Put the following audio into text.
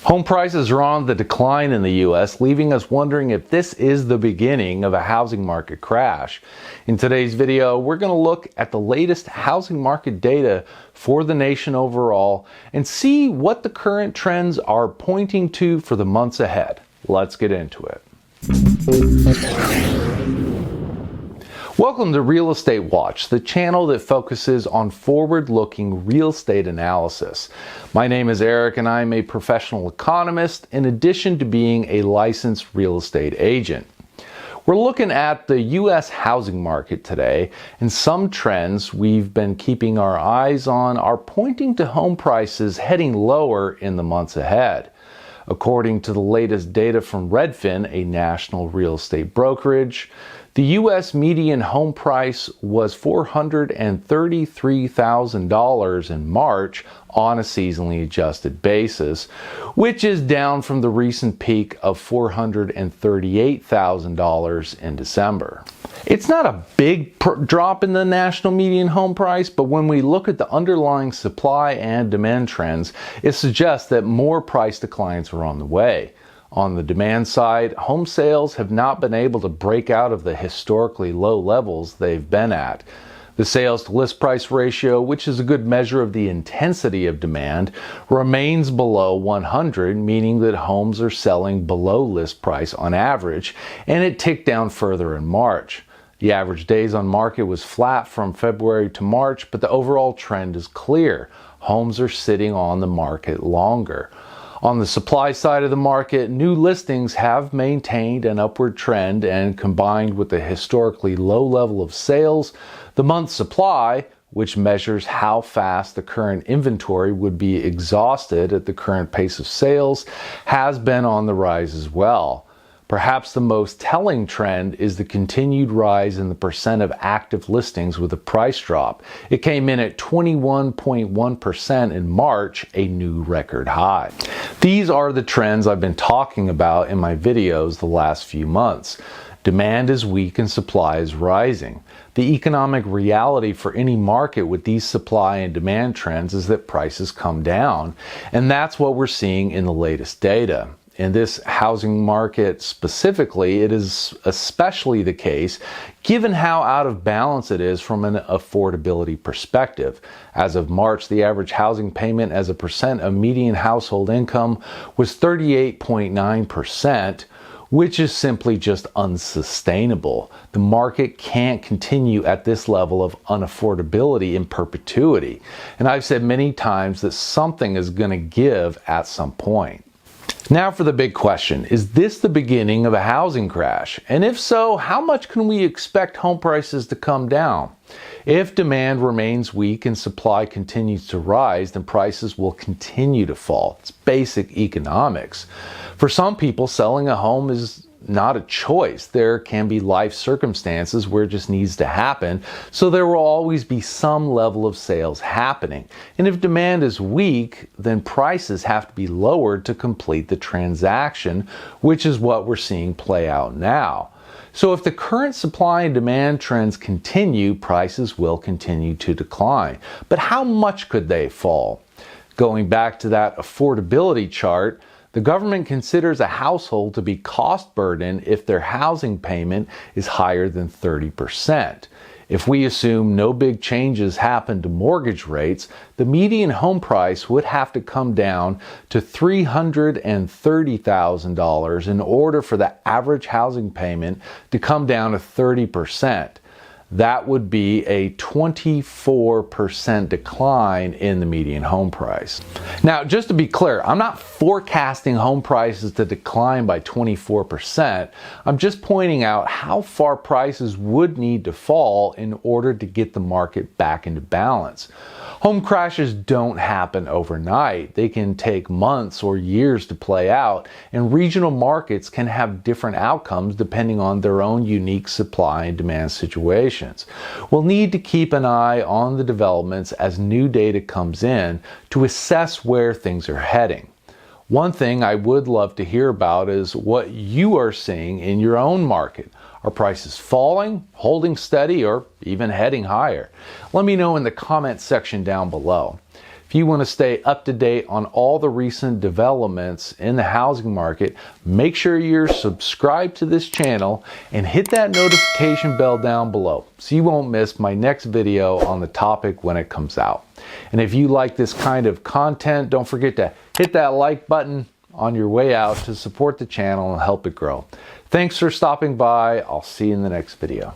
Home prices are on the decline in the U.S., leaving us wondering if this is the beginning of a housing market crash. In today's video, we're going to look at the latest housing market data for the nation overall and see what the current trends are pointing to for the months ahead. Let's get into it. Welcome to Real Estate Watch, the channel that focuses on forward-looking real estate analysis. My name is Eric and I'm a professional economist in addition to being a licensed real estate agent. We're looking at the U.S. housing market today, and some trends we've been keeping our eyes on are pointing to home prices heading lower in the months ahead. According to the latest data from Redfin, a national real estate brokerage, the U.S. median home price was $433,000 in March on a seasonally adjusted basis, which is down from the recent peak of $438,000 in December. It's not a big drop in the national median home price, but when we look at the underlying supply and demand trends, it suggests that more price declines are on the way. On the demand side, home sales have not been able to break out of the historically low levels they've been at. The sales to list price ratio, which is a good measure of the intensity of demand, remains below 100, meaning that homes are selling below list price on average, and it ticked down further in March. The average days on market was flat from February to March, but the overall trend is clear. Homes are sitting on the market longer. On the supply side of the market, new listings have maintained an upward trend, and combined with the historically low level of sales, the month supply, which measures how fast the current inventory would be exhausted at the current pace of sales, has been on the rise as well. Perhaps the most telling trend is the continued rise in the percent of active listings with a price drop. It came in at 21.1% in March, a new record high. These are the trends I've been talking about in my videos the last few months. Demand is weak and supply is rising. The economic reality for any market with these supply and demand trends is that prices come down, and that's what we're seeing in the latest data. In this housing market specifically, it is especially the case given how out of balance it is from an affordability perspective. As of March, the average housing payment as a percent of median household income was 38.9%, which is simply just unsustainable. The market can't continue at this level of unaffordability in perpetuity. And I've said many times that something is going to give at some point. Now for the big question, is this the beginning of a housing crash? And if so, how much can we expect home prices to come down? If demand remains weak and supply continues to rise, then prices will continue to fall. It's basic economics. For some people, selling a home is not a choice. There can be life circumstances where it just needs to happen, so there will always be some level of sales happening. And if demand is weak, then prices have to be lowered to complete the transaction, which is what we're seeing play out now. So if the current supply and demand trends continue, prices will continue to decline. But how much could they fall? Going back to that affordability chart, the government considers a household to be cost burdened if their housing payment is higher than 30%. If we assume no big changes happen to mortgage rates, the median home price would have to come down to $330,000 in order for the average housing payment to come down to 30%. That would be a 24% decline in the median home price. Now, just to be clear, I'm not forecasting home prices to decline by 24%. I'm just pointing out how far prices would need to fall in order to get the market back into balance. Home crashes don't happen overnight. They can take months or years to play out, and regional markets can have different outcomes depending on their own unique supply and demand situations. We'll need to keep an eye on the developments as new data comes in to assess where things are heading. One thing I would love to hear about is what you are seeing in your own market. Are prices falling, holding steady, or even heading higher? Let me know in the comment section down below. If you want to stay up to date on all the recent developments in the housing market, make sure you're subscribed to this channel and hit that notification bell down below so you won't miss my next video on the topic when it comes out. And if you like this kind of content, don't forget to hit that like button on your way out to support the channel and help it grow. Thanks for stopping by. I'll see you in the next video.